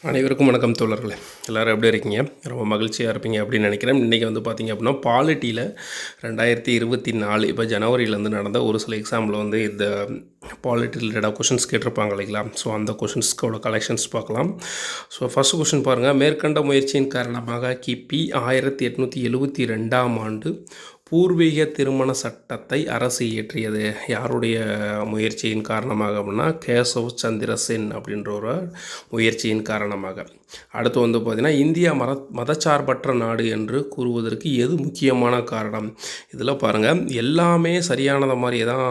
அனைவருக்கும் வணக்கம் தோழர்களே. எல்லோரும் எப்படி இருக்கீங்க? ரொம்ப மகிழ்ச்சியாக இருப்பீங்க அப்படின்னு நினைக்கிறேன். இன்றைக்கி வந்து பார்த்திங்க அப்படின்னா பாலிட்டியில் 2024 இப்போ ஜனவரியிலேருந்து நடந்த ஒரு சில எக்ஸாமில் வந்து இந்த பாலிட்டி ரிலேட்டடாக கொஷின்ஸ் கேட்டிருப்பாங்க இல்லைங்களா? ஸோ அந்த கொஷின்ஸ்க்கோட கலெக்ஷன்ஸ் பார்க்கலாம். ஸோ ஃபஸ்ட் கொஷின் பாருங்கள். மேற்கண்ட முயற்சியின் காரணமாக கிபி 1872ஆம் ஆண்டு பூர்வீக திருமண சட்டத்தை அரசு இயற்றியது. யாருடைய முயற்சியின் காரணமாக அப்படின்னா கேசவ் சந்திர சென் அப்படின்ற ஒரு முயற்சியின் காரணமாக. அடுத்து வந்து பார்த்திங்கன்னா இந்தியா மதச்சார்பற்ற நாடு என்று கூறுவதற்கு எது முக்கியமான காரணம்? இதில் பாருங்கள், எல்லாமே சரியானது மாதிரியே தான்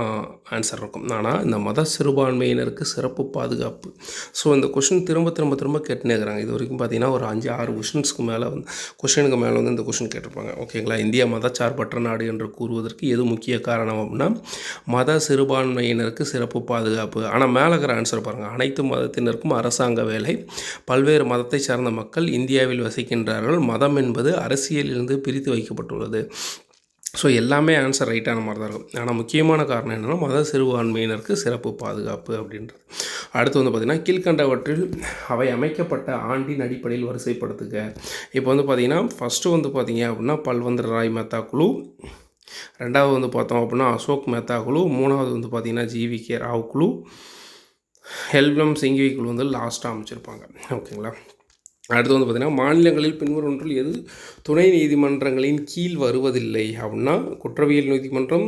ஆன்சர் இருக்கும். ஆனால் இந்த மத சிறுபான்மையினருக்கு சிறப்பு பாதுகாப்பு. ஸோ இந்த கொஷின் திரும்ப திரும்ப திரும்ப கேட்டுனே இருக்கிறாங்க. இது வரைக்கும் பார்த்திங்கன்னா ஒரு 5-6 கொஷினுக்கு மேலே வந்து இந்த கொஷின் கேட்டிருப்பாங்க. ஓகேங்களா? இந்தியா மதச்சார்பற்ற நாடு என்று கூறுவதற்கு எது முக்கிய காரணம் அப்படின்னா மத சிறுபான்மையினருக்கு சிறப்பு பாதுகாப்பு. ஆனால் மேலே இருக்கிற ஆன்சர் பாருங்கள், அனைத்து மதத்தினருக்கும் அரசாங்க வேலை, பல்வேறு மதத்தை சார்ந்த மக்கள் இந்தியாவில் வசிக்கின்றார்கள், மதம் என்பது அரசியலிலிருந்து பிரித்து வைக்கப்பட்டுள்ளது. ஸோ எல்லாமே ஆன்சர் ரைட்டான மாதிரி தான் இருக்கும். ஆனால் முக்கியமான காரணம் என்னென்னா மத சிறுபான்மையினருக்கு சிறப்பு பாதுகாப்பு அப்படின்றது. அடுத்து வந்து பார்த்திங்கன்னா கீழ்கண்டவற்றில் அவை அமைக்கப்பட்ட ஆண்டின் அடிப்படையில் வரிசைப்படுத்துக. இப்போ வந்து பார்த்திங்கன்னா ஃபஸ்ட்டு வந்து பார்த்திங்க அப்படின்னா பல்வந்தர் ராய் மேத்தா குழு, ரெண்டாவது வந்து பார்த்தோம் அப்படின்னா அசோக் மேத்தா குழு, மூணாவது வந்து பார்த்திங்கன்னா ஜிவிகே ராவ் குழு, ஹெல்ப்லம் சிங்வி குழு வந்து லாஸ்ட்டாக அமைச்சிருப்பாங்க. ஓகேங்களா? அடுத்து வந்து பார்த்திங்கன்னா மாநிலங்களில் பின்வரும் ஒன்றில் எது துணை நீதிமன்றங்களின் கீழ் வருவதில்லை அப்படின்னா குற்றவியல் நீதிமன்றம்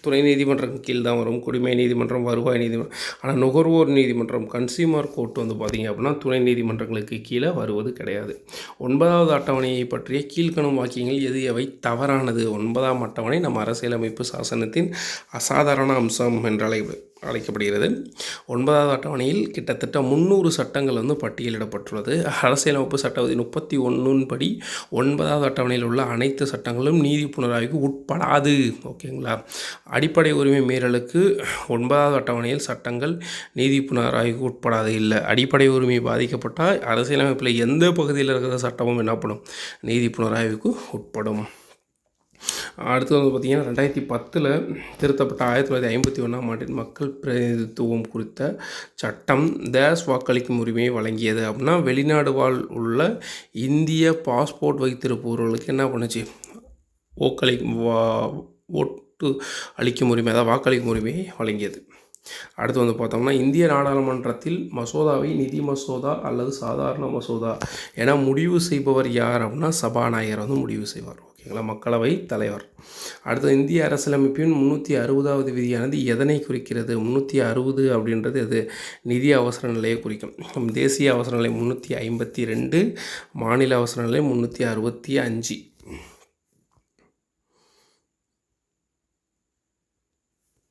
துணை நீதிமன்றம் கீழ் தான் வரும், குடிமை நீதிமன்றம், வருவாய் நீதிமன்றம். ஆனால் நுகர்வோர் நீதிமன்றம் கன்சியூமர் கோர்ட் வந்து பார்த்திங்க அப்படின்னா துணை நீதிமன்றங்களுக்கு கீழே வருவது கிடையாது. 9வது அட்டவணையை பற்றிய கீழ்கணும் வாக்கியங்கள் எது எவை தவறானது? 9ஆம் அட்டவணை நம்ம அரசியலமைப்பு சாசனத்தின் அசாதாரண அம்சம் என்று அழைக்கப்படுகிறது. 9வது அட்டவணையில் கிட்டத்தட்ட 300 சட்டங்கள் வந்து பட்டியலிடப்பட்டுள்ளது. அரசியலமைப்பு சட்டவிதி 31 படி 9வது அட்டவணையில் உள்ள அனைத்து சட்டங்களும் நீதி புனராய்வுக்கு உட்படாது. ஓகேங்களா? அடிப்படை உரிமை மீறலுக்கு 9வது அட்டவணையில் சட்டங்கள் நீதி புனராய்வுக்கு உட்படாது இல்லை. அடிப்படை உரிமை பாதிக்கப்பட்டால் அரசியலமைப்பில் எந்த பகுதியில் இருக்கிற சட்டமும் என்ன பண்ணும்? நீதி புனராய்வுக்கு உட்படும். அடுத்து வந்து பார்த்திங்கன்னா 2010 திருத்தப்பட்ட 1951ஆம் ஆண்டின் மக்கள் பிரதிநிதித்துவம் குறித்த சட்டம் வாக்களிக்கும் உரிமையை வழங்கியது அப்படின்னா வெளிநாடு வாழ் உள்ள இந்திய பாஸ்போர்ட் வைத்திருப்பவர்களுக்கு என்ன பண்ணுச்சு? ஓட்டு அளிக்கும் உரிமை, அதாவது வாக்களிக்கும் உரிமையை வழங்கியது. அடுத்து வந்து பார்த்தோம்னா இந்திய நாடாளுமன்றத்தில் மசோதாவை நிதி மசோதா அல்லது சாதாரண மசோதா என முடிவு செய்பவர் யார் அப்படின்னா சபாநாயகர் வந்து முடிவு செய்வார். ஓகேங்களா? மக்களவை தலைவர். அடுத்து இந்திய அரசியலமைப்பின் 360வது விதியானது எதனை குறிக்கிறது? 360 அப்படின்றது அது நிதி அவசர நிலையை குறிக்கும். தேசிய அவசர நிலை 352, மாநில அவசர நிலை 365.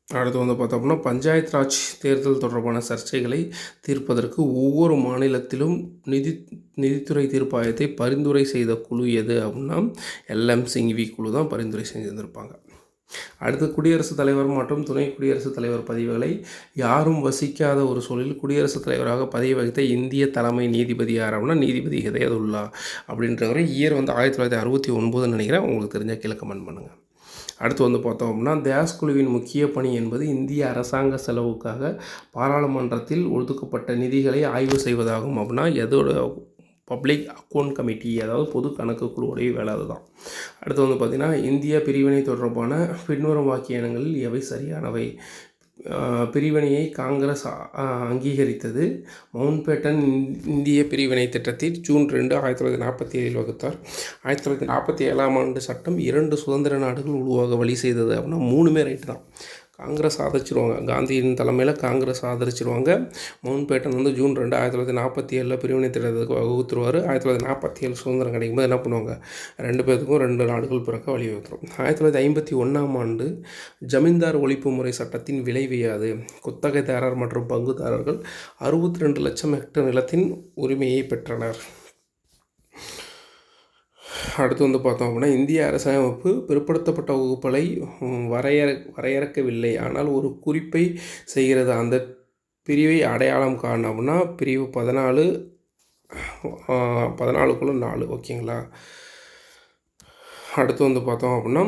அடுத்து வந்து பார்த்தோம்னா பஞ்சாயத் ராஜ் தேர்தல் தொடர்பான சர்ச்சைகளை தீர்ப்பதற்கு ஒவ்வொரு மாநிலத்திலும் நிதித்துறை தீர்ப்பாயத்தை பரிந்துரை செய்த குழு எது அப்படின்னா எல்எம் சிங்வி குழு தான் பரிந்துரை செஞ்சுருந்துருப்பாங்க. அடுத்து குடியரசுத் தலைவர் மற்றும் துணை குடியரசுத் தலைவர் பதவிகளை யாரும் வசிக்காத ஒரு சூழலில் குடியரசுத் தலைவராக பதவி வகித்த இந்திய தலைமை நீதிபதி யார் அப்படின்னா நீதிபதி ஹிதயத்துல்லா அப்படின்றவரை இயர் வந்து 1969 நினைக்கிறேன். உங்களுக்கு தெரிஞ்ச கீழே கமெண்ட் பண்ணுங்கள். அடுத்து வந்து பார்த்தோம் அப்படின்னா தேஸ் குழுவின் முக்கிய பணி என்பது இந்திய அரசாங்க செலவுக்காக பாராளுமன்றத்தில் ஒதுக்கப்பட்ட நிதிகளை ஆய்வு செய்வதாகும். அப்படின்னா எதோட பப்ளிக் அக்கௌண்ட் கமிட்டி, அதாவது பொது கணக்கு குழுவுடைய வேலை அதுதான். அடுத்து வந்து பார்த்திங்கன்னா இந்திய பிரிவினை தொடர்பான பின்வரும் வாக்கியங்களில் எவை சரியானவை? பிரிவினையை காங்கிரஸ் அங்கீகரித்தது. மவுண்ட்பேட்டன் இந்திய பிரிவினை திட்டத்தில் ஜூன் 2, 1947 வகுத்தார். 1947ஆம் ஆண்டு சட்டம் 2 சுதந்திர நாடுகள் உருவாக வழி செய்தது அப்படின்னா 3மே ரைட்டு தான். காங்கிரஸ் ஆதரிச்சிருவாங்க, காந்தியின் தலைமையில் காங்கிரஸ் ஆதரிச்சிருவாங்க. மவுண்ட்பேட்டன் வந்து ஜூன் 2, 1947 பிரிவினை திட்டத்துக்கு வகுத்துருவார். 1947 சுதந்திரம் கிடைக்கும்போது என்ன பண்ணுவாங்க? 2 பேருக்கும் 2 நாடுகள் பிறக்க வழிவகுத்துரும். 1951ஆம் ஆண்டு ஜமீன்தார் ஒழிப்பு முறை சட்டத்தின் விளைவு யாது? குத்தகைதாரர் மற்றும் பங்குதாரர்கள் 62 லட்சம் ஹெக்டேர் நிலத்தின் உரிமையை பெற்றனர். அடுத்து வந்து பார்த்தோம் அப்படின்னா இந்திய அரசியலமைப்பு பிற்படுத்தப்பட்ட வகுப்புகளை வரையறுக்கவில்லை, ஆனால் ஒரு குறிப்பை செய்கிறது. அந்த பிரிவை அடையாளம் காணணும் அப்படின்னா பிரிவு 14 ஓகேங்களா? அடுத்து வந்து பார்த்தோம் அப்படின்னா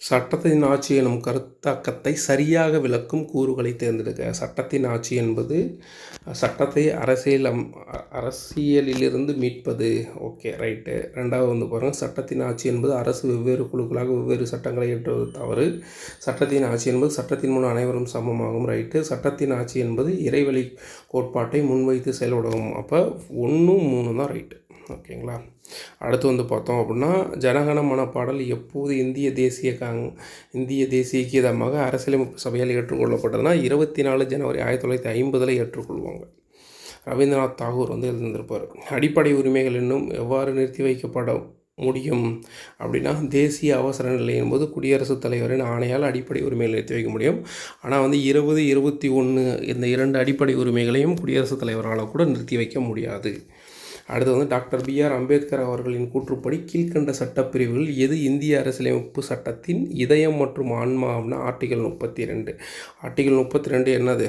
சட்டத்தின் ஆட்சி எனும் கருத்தாக்கத்தை சரியாக விளக்கும் கூறுகளை தேர்ந்தெடுக்க. சட்டத்தின் ஆட்சி என்பது சட்டத்தை அரசியலிலிருந்து மீட்பது. Okay, right. ரெண்டாவது வந்து பாருங்கள், சட்டத்தின் ஆட்சி என்பது அரசு வெவ்வேறு குழுக்களாக வெவ்வேறு சட்டங்களை ஏற்றுவது தவறு. சட்டத்தின் ஆட்சி என்பது சட்டத்தின் முன் அனைவரும் சமமாகும். ரைட்டு. சட்டத்தின் ஆட்சி என்பது இறைவழி கோட்பாட்டை முன்வைத்து செயல்படும். அப்போ 1, 3 தான் ரைட்டு. ஓகேங்களா. அடுத்து வந்து பார்த்தோம் அப்படின்னா, ஜனகணமன பாடல் எப்போது இந்திய தேசிய கீதமாக அரசியலமைப்பு சபையால் ஏற்றுக்கொள்ளப்பட்டதுன்னா 24 ஜனவரி 1950 ஏற்றுக்கொள்வாங்க. ரவீந்திரநாத் தாகூர் வந்து எழுந்திருப்பார். அடிப்படை உரிமைகள் இன்னும் எவ்வாறு நிறுத்தி வைக்கப்பட முடியும் அப்படின்னா, தேசிய அவசர நிலை என்பது குடியரசுத் தலைவரின் ஆணையால் அடிப்படை உரிமைகளை நிறுத்தி வைக்க முடியும். ஆனால் வந்து 20, 21 இந்த 2 அடிப்படை உரிமைகளையும் குடியரசுத் தலைவரால் கூட நிறுத்தி வைக்க முடியாது. அடுத்து வந்து டாக்டர் B.R. அம்பேத்கர் அவர்களின் கூற்றுப்படி கீழ்கண்ட சட்டப்பிரிவுகள் எது இந்திய அரசியலமைப்பு சட்டத்தின் இதயம் மற்றும் ஆன்மா அப்படின்னா ஆர்டிகல் 32. ஆர்டிகல் 32 என்னது?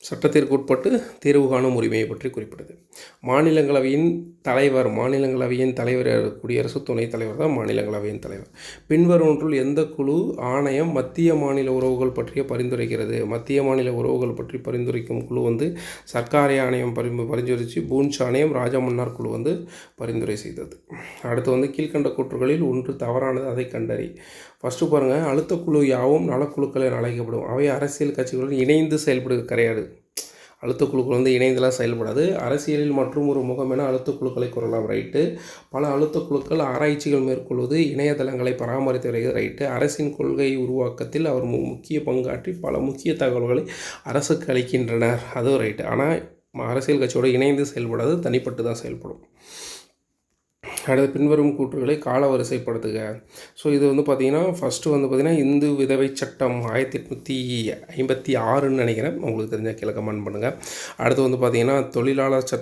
சட்டத்திற்கு உட்பட்டு தீர்வு காணும் உரிமையை பற்றி குறிப்பிடுது. மாநிலங்களவையின் தலைவர் குடியரசு துணைத் தலைவர் தான் மாநிலங்களவையின் தலைவர். பின்வருவற்றுள் எந்த குழு ஆணையம் மத்திய மாநில உறவுகள் பற்றிய பரிந்துரைக்கிறது? மத்திய மாநில உறவுகள் பற்றி பரிந்துரைக்கும் குழு வந்து சர்க்காரி ஆணையம் பரிந்துரைச்சு, பூன்ச் ஆணையம் ராஜமன்னார் குழு வந்து பரிந்துரை செய்தது. அடுத்து வந்து கீழ்கண்ட கூற்றுகளில் ஒன்று தவறானது, அதை கண்டறி. ஃபஸ்ட்டு பாருங்கள், அழுத்தக்குழு யாவும் நலக்குழுக்கள் என அழைக்கப்படும். அவை அரசியல் கட்சிகளுடன் இணைந்து செயல்படுவது கிடையாது. அழுத்தக்குழுக்கள் வந்து இணைந்தெல்லாம் செயல்படாது. அரசியலில் மற்றும் ஒரு முகம் என அழுத்தக்குழுக்களை கூறலாம். ரைட்டு. பல அழுத்தக்குழுக்கள் ஆராய்ச்சிகள் மேற்கொள்வது, இணையதளங்களை பராமரித்து வருகிறது. ரைட்டு. அரசின் கொள்கை உருவாக்கத்தில் அவர் முக்கிய பங்காற்றி பல முக்கிய தகவல்களை அரசுக்கு அளிக்கின்றனர். அதுவும் ரைட்டு. ஆனால் அரசியல் கட்சியோடு இணைந்து செயல்படாது, தனிப்பட்டு தான் செயல்படும். அடுத்து பின்வரும் கூற்றுகளை காலவரிசைப்படுத்துக. ஸோ இது வந்து பார்த்திங்கன்னா, ஃபஸ்ட்டு வந்து பார்த்திங்கன்னா இந்து விதவை சட்டம் 1856ன்னு நினைக்கிறேன். உங்களுக்கு தெரிஞ்ச கீழே கமெண்ட் பண்ணுங்கள். அடுத்து வந்து பார்த்திங்கன்னா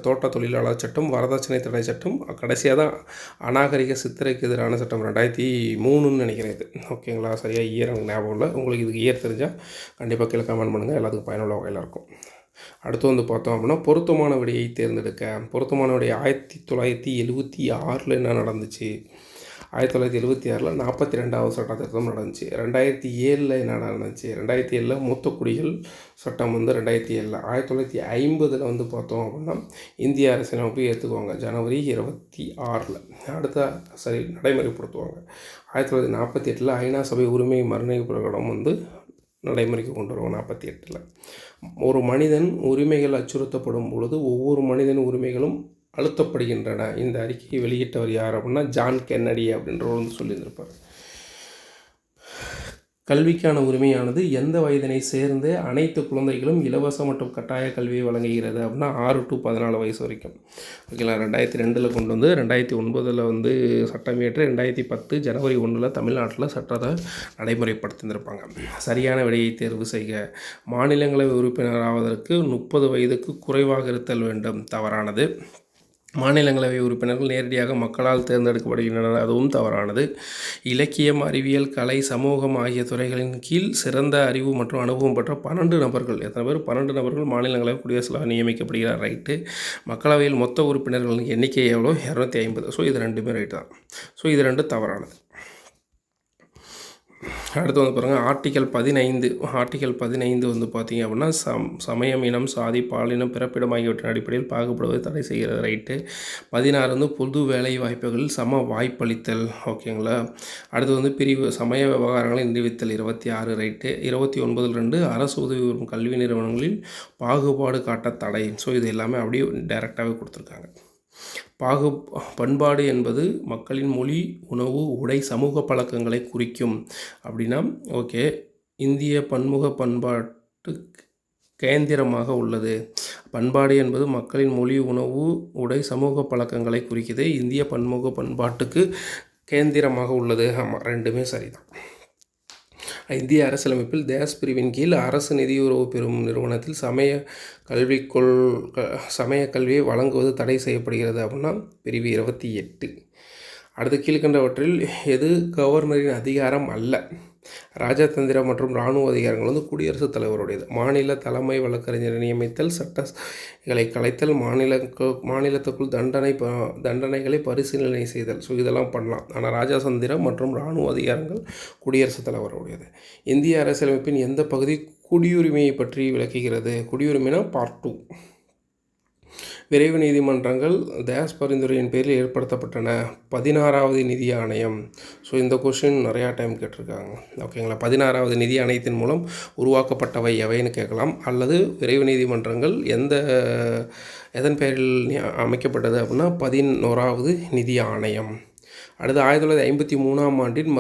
தோட்ட தொழிலாளர் சட்டம், வரதட்சணை தடை சட்டம், கடைசியாக தான் அநாகரிக சித்திரைக்கு எதிரான சட்டம் 2003ன்னு நினைக்கிறேன் இது. ஓகேங்களா. சரியாக இயர் எனக்கு ஞாபகம் இல்லை. உங்களுக்கு இதுக்கு இயர் தெரிஞ்சால் கண்டிப்பாக கீழே கமெண்ட் பண்ணுங்கள். எல்லாத்துக்கும் பயனுள்ள வகையில் இருக்கும். அடுத்து வந்து பார்த்தோம் அப்படின்னா பொருத்தமான விடையை தேர்ந்தெடுக்க. பொருத்தமான விடை 1976 என்ன நடந்துச்சு? 1976 42வது சட்ட திருத்தம் நடந்துச்சு. 2007 என்ன நடந்துச்சு? 2007 மூத்த குடிகள் சட்டம் வந்து 2007. 1950 வந்து பார்த்தோம் அப்படின்னா இந்திய அரசியலமைப்பு ஏற்றுக்குவாங்க ஜனவரி 26. நடைமுறைப்படுத்துவாங்க. 1948 ஐநா சபை உரிமை மறுநிலை பிரகடனம் வந்து நடைமுறைக்கு கொண்டு வருவோம். 48. ஒரு மனிதன் உரிமைகள் அச்சுறுத்தப்படும் பொழுது ஒவ்வொரு மனிதன் உரிமைகளும் அழுத்தப்படுகின்றன. இந்த அறிக்கையை வெளியிட்டவர் யார் அப்படின்னா ஜான் கென்னடி அப்படின்றவர் வந்து சொல்லியிருந்திருப்பார். கல்விக்கான உரிமையானது எந்த வயதினை சேர்ந்து அனைத்து குழந்தைகளும் இலவச மற்றும் கட்டாய கல்வியை வழங்குகிறது அப்படின்னா 6 to 14 வயசு வரைக்கும். ஓகேங்களா. 2002 கொண்டு வந்து 2009 வந்து சட்டம் இயற்றி 2010 ஜனவரி 1 தமிழ்நாட்டில் சட்டத்தை நடைமுறைப்படுத்தியிருப்பாங்க. சரியான விடையை தேர்வு செய்க. மாநிலங்களவை உறுப்பினர் ஆவதற்கு 30 வயதுக்கு குறைவாக இருத்தல் வேண்டும். தவறானது. மாநிலங்களவை உறுப்பினர்கள் நேரடியாக மக்களால் தேர்ந்தெடுக்கப்படுகின்றனர். அதுவும் தவறானது. இலக்கியம், அறிவியல், கலை, சமூகம் ஆகிய துறைகளின் கீழ் சிறந்த அறிவு மற்றும் அனுபவம் பெற்ற 12 நபர்கள். எத்தனை பேர்? 12 நபர்கள் மாநிலங்களவை குடியரசுத் தலைவர் நியமிக்கப்படுகிறார். ரைட்டு. மக்களவையில் மொத்த உறுப்பினர்களின் எண்ணிக்கை எவ்வளோ? 250. ஸோ இது ரெண்டுமே ரைட்டு தான். ஸோ இது ரெண்டு தவறானது. அடுத்து வந்து பாருங்கள் ஆர்டிகல் 15 வந்து பார்த்திங்க அப்படின்னா சமயம், இனம், சாதி, பாலினம், பிறப்பிடம் ஆகியவற்றின் அடிப்படையில் பாகுபடுவதை தடை செய்கிறது. ரைட்டு. 16 வந்து பொது வேலை வாய்ப்புகளில் சம வாய்ப்பளித்தல். ஓகேங்களா. அடுத்து வந்து பிரிவு சமய விவகாரங்களை நிரூபித்தல் 26. ரைட்டு. 29 அரசு உதவி பெறும் கல்வி நிறுவனங்களில் பாகுபாடு காட்ட தடை. ஸோ இது எல்லாமே அப்படியே டைரெக்டாகவே கொடுத்துருக்காங்க. பண்பாடு என்பது மக்களின் மொழி, உணவு, உடை, சமூக பழக்கங்களை குறிக்கும் அப்படின்னா ஓகே. இந்திய பன்முக பண்பாட்டு கேந்திரமாக உள்ளது. பண்பாடு என்பது மக்களின் மொழி, உணவு, உடை, சமூக பழக்கங்களை குறிக்குது. இந்திய பன்முக பண்பாட்டுக்கு கேந்திரமாக உள்ளது. ஆமாம், ரெண்டுமே சரிதான். இந்திய அரசியலமைப்பில் தேஸ் பிரிவின் கீழ் அரசு நிதியுறவு பெறும் நிறுவனத்தில் சமய கல்வியை வழங்குவது தடை செய்யப்படுகிறது அப்படின்னா பிரிவு 28. அடுத்து கீழ்கண்டவற்றில் எது கவர்னரின் அதிகாரம் அல்ல? ராஜதந்திர மற்றும் இராணுவ அதிகாரங்கள் வந்து குடியரசுத் தலைவருடையது. மாநில தலைமை வழக்கறிஞரை நியமித்தல், சட்டங்களை கலைத்தல், மாநிலத்துக்குள் தண்டனைகளை பரிசீலனை செய்தல். ஸோ இதெல்லாம் பண்ணலாம். ஆனால் ராஜதந்திரம் மற்றும் இராணுவ அதிகாரங்கள் குடியரசுத் தலைவருடையது. இந்திய அரசியலமைப்பின் எந்த பகுதி குடியுரிமையை பற்றி விளக்குகிறது? குடியுரிமைனா பார்ட் 2. விரைவு நீதிமன்றங்கள் தேஸ் பரிந்துரையின் பேரில் ஏற்படுத்தப்பட்டன. 16வது நிதி ஆணையம். ஸோ இந்த கொஷின் நிறையா டைம் கேட்டிருக்காங்க. ஓகேங்களா? 16வது நிதி ஆணையத்தின் மூலம் உருவாக்கப்பட்டவை எவைன்னு கேட்கலாம். அல்லது விரைவு நீதிமன்றங்கள் எதன் பெயரில் அமைக்கப்பட்டது அப்படின்னா 11வது நிதி ஆணையம். அடுத்து 1953ஆம் ஆண்டின்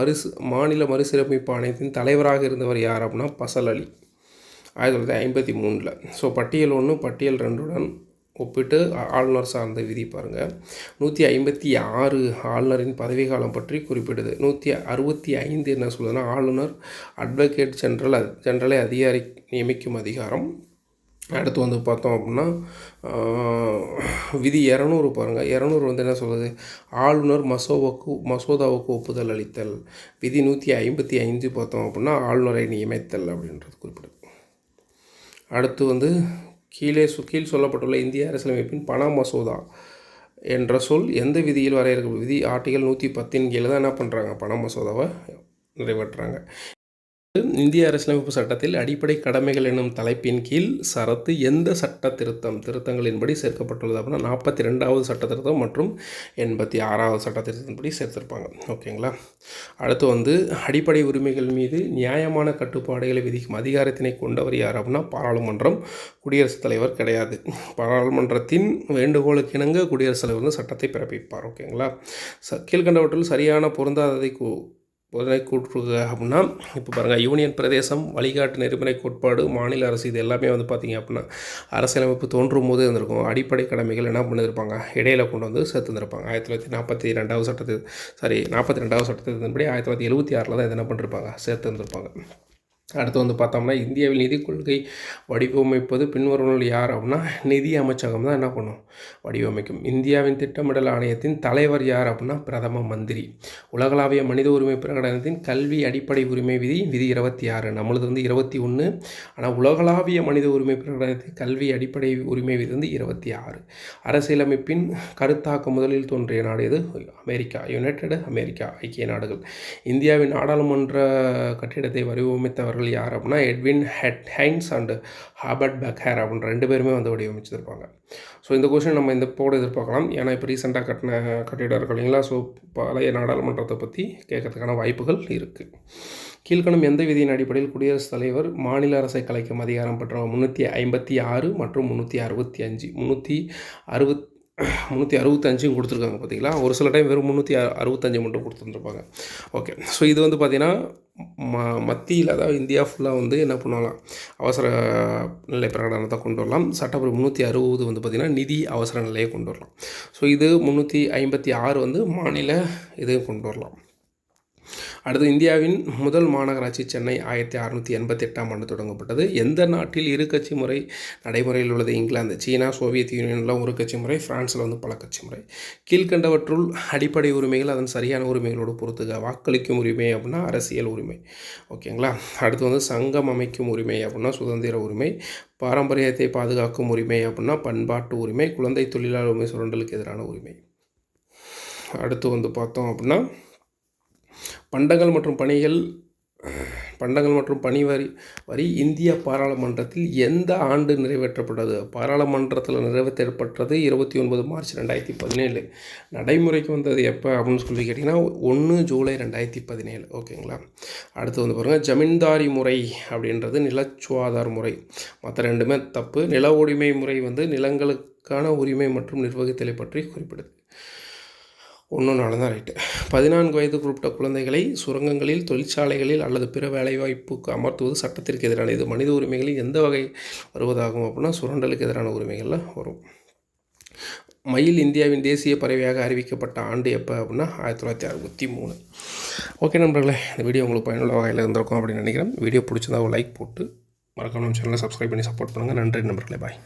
மாநில மறுசீரமைப்பு ஆணையத்தின் தலைவராக இருந்தவர் யார் அப்படின்னா பசல் அலி, 1953. ஸோ பட்டியல் 1 பட்டியல் 2உடன் ஒப்பிட்டு ஆளுநர் சார்ந்த விதி பாருங்கள். 156 ஆளுநரின் பதவிக்காலம் பற்றி குறிப்பிடுது. 165 என்ன சொல்லுதுன்னா ஆளுநர் அட்வொகேட் ஜெனரலை அதிகாரி நியமிக்கும் அதிகாரம். அடுத்து வந்து பார்த்தோம் அப்படின்னா விதி 200 பாருங்கள். 200 வந்து என்ன சொல்லுது? ஆளுநர் மசோதாவுக்கு ஒப்புதல் அளித்தல். விதி 155 பார்த்தோம் அப்படின்னா ஆளுநரை நியமித்தல் அப்படின்றது குறிப்பிடுது. அடுத்து வந்து கீழ் சொல்லப்பட்டுள்ள இந்திய அரசியலமைப்பின் பண மசோதா என்ற சொல் எந்த விதியில் வரையறுக்க? விதி ஆர்டிகல் 110 கீழே தான் என்ன பண்ணுறாங்க? பண மசோதாவை நிறைவேற்றுறாங்க. இந்திய அரசியலமைப்பு சட்டத்தில் அடிப்படை கடமைகள் என்னும் தலைப்பின் கீழ் சரத்து எந்த திருத்தங்களின்படி சேர்க்கப்பட்டுள்ளது அப்படின்னா 42வது சட்ட திருத்தம் மற்றும் 86வது சட்ட திருத்தத்தின்படி சேர்த்திருப்பாங்க. ஓகேங்களா? அடுத்து வந்து அடிப்படை உரிமைகள் மீது நியாயமான கட்டுப்பாடுகளை விதிக்கும் அதிகாரத்தினை கொண்டவர் யார் அப்படின்னா பாராளுமன்றம், குடியரசுத் தலைவர் கிடையாது. பாராளுமன்றத்தின் வேண்டுகோளுக்கு இணங்க குடியரசுத் தலைவர் வந்து சட்டத்தை பிறப்பிப்பார். ஓகேங்களா? கீழ்கண்டவற்றில் சரியான பொருந்தாததை கூற்றுக அப்படின்னா இப்போ பாருங்கள், யூனியன் பிரதேசம், வழிகாட்டு நெறிமுறை கோட்பாடு, மாநில அரசு, இது எல்லாமே வந்து பார்த்திங்க அப்படின்னா அரசியலமைப்பு தோன்றும் போது இருந்திருக்கும். அடிப்படை கடமைகள் என்ன பண்ணியிருப்பாங்க? இடையில கொண்டு வந்து சேர்த்து வந்திருப்பாங்க. 1942வது சட்டத்தின்படி 1976 தான் இது என்ன பண்ணிருப்பாங்க? சேர்த்து வந்திருப்பாங்க. அடுத்து வந்து பார்த்தோம்னா இந்தியாவில் நிதி கொள்கை வடிவமைப்பது பின்வருவர்கள் யார் அப்படின்னா நிதி அமைச்சகம் தான் என்ன பண்ணும்? வடிவமைக்கும். இந்தியாவின் திட்டமிடல் ஆணையத்தின் தலைவர் யார் அப்படின்னா பிரதம மந்திரி. உலகளாவிய மனித உரிமை பிரகடனத்தின் கல்வி அடிப்படை உரிமை விதி 26. நம்மளது வந்து 21. ஆனால் உலகளாவிய மனித உரிமை பிரகடனத்தின் கல்வி அடிப்படை உரிமை விதி வந்து 26. அரசியலமைப்பின் கருத்தாக்க முதலில் தோன்றிய நாடு எது? அமெரிக்கா, யுனைடெட் அமெரிக்கா, ஐக்கிய நாடுகள். இந்தியாவின் நாடாளுமன்ற கட்டிடத்தை வடிவமைத்தவர்கள் யார் அப்படின்னா எட்வின் ஹைன்ஸ் அண்ட் ஹாபர்ட் பெக்கர் அப்படின்னு 2 பேருமே வந்து வடிவமைச்சிருப்பாங்க. ஸோ இந்த கொஸ்டின் நம்ம இந்த போட எதிர்பார்க்கலாம். ஏன்னா இப்போ ரீசெண்டாக கட்டிடம் இருக்கு இல்லைங்களா? ஸோ பழைய நாடாளுமன்றத்தை பற்றி கேட்கறதுக்கான வாய்ப்புகள் இருக்குது. கீழ்கணும் எந்த விதியின் அடிப்படையில் குடியரசுத் தலைவர் மாநில அரசை கலைக்கும் அதிகாரம் பெற்றவர்? 356 மற்றும் 365. 365 கொடுத்துருக்காங்க பார்த்தீங்களா? ஒரு சில டைம் வெறும் 365 மட்டும் கொடுத்துருந்துருப்பாங்க. ஓகே. ஸோ இது வந்து பார்த்திங்கன்னா மத்தியில், அதாவது இந்தியா ஃபுல்லாக வந்து என்ன பண்ணலாம்? அவசர நிலை பிரகடனத்தை கொண்டு வரலாம். சட்டப்பிரிவு 360 வந்து பார்த்திங்கன்னா நிதி அவசர நிலையை கொண்டு வரலாம். ஸோ இது 356 வந்து மாநில இதையும் கொண்டு வரலாம். அடுத்து இந்தியாவின் முதல் மாநகராட்சி சென்னை 1688ஆம் ஆண்டு தொடங்கப்பட்டது. எந்த நாட்டில் இரு கட்சி முறை நடைமுறையில் உள்ளது? இங்கிலாந்து. சீனா, சோவியத் யூனியன்லாம் ஒரு கட்சி முறை, ஃப்ரான்ஸில் வந்து பல கட்சி முறை. கீழ்கண்டவற்றுள் அடிப்படை உரிமைகள் அதன் சரியான உரிமைகளோடு பொறுத்துக. வாக்களிக்கும் உரிமை அப்படின்னா அரசியல் உரிமை. ஓகேங்களா? அடுத்து வந்து சங்கம் அமைக்கும் உரிமை அப்படின்னா சுதந்திர உரிமை. பாரம்பரியத்தை பாதுகாக்கும் உரிமை அப்படின்னா பண்பாட்டு உரிமை. குழந்தை தொழிலாளர் உரிமை சுரண்டலுக்கு எதிரான உரிமை. அடுத்து வந்து பார்த்தோம் அப்படின்னா பண்டங்கள் மற்றும் பணி வரி இந்திய பாராளுமன்றத்தில் எந்த ஆண்டு நிறைவேற்றப்பட்டது? பாராளுமன்றத்தில் நிறைவேற்றப்பட்டது 29 மார்ச் 2017. நடைமுறைக்கு வந்தது எப்போ அப்படின்னு சொல்லி கேட்டிங்கன்னா 1 ஜூலை 2017. ஓகேங்களா? அடுத்து வந்து பாருங்கள், ஜமீன்தாரி முறை அப்படின்றது நிலச்சுவாதார் முறை. மற்ற ரெண்டுமே தப்பு. நில உரிமை முறை வந்து நிலங்களுக்கான உரிமை மற்றும் நிர்வகித்தலை பற்றி குறிப்பிடுது. 1 தான் ரைட்டு. 14 வயது குறிப்பிட்ட குழந்தைகளை சுரங்கங்களில், தொழிற்சாலைகளில் அல்லது பிற வேலைவாய்ப்புக்கு அமர்த்துவது சட்டத்திற்கு எதிரான. இது மனித உரிமைகளில் எந்த வகை வருவதாகும் அப்படின்னா சுரண்டலுக்கு எதிரான உரிமைகளில் வரும். மயில் இந்தியாவின் தேசிய பறவையாக அறிவிக்கப்பட்ட ஆண்டு எப்போ அப்படின்னா 1963. ஓகே நண்பர்களே, இந்த வீடியோ உங்களுக்கு பயனுள்ள வகையில் இருந்திருக்கும் அப்படின்னு நினைக்கிறேன். வீடியோ பிடிச்சிருந்தா ஒரு லைக் போட்டு மறக்காம நம்ம சேனலை சப்ஸ்கிரைப் பண்ணி சப்போர்ட் பண்ணுங்கள். நன்றி நண்பர்களே, பாய்.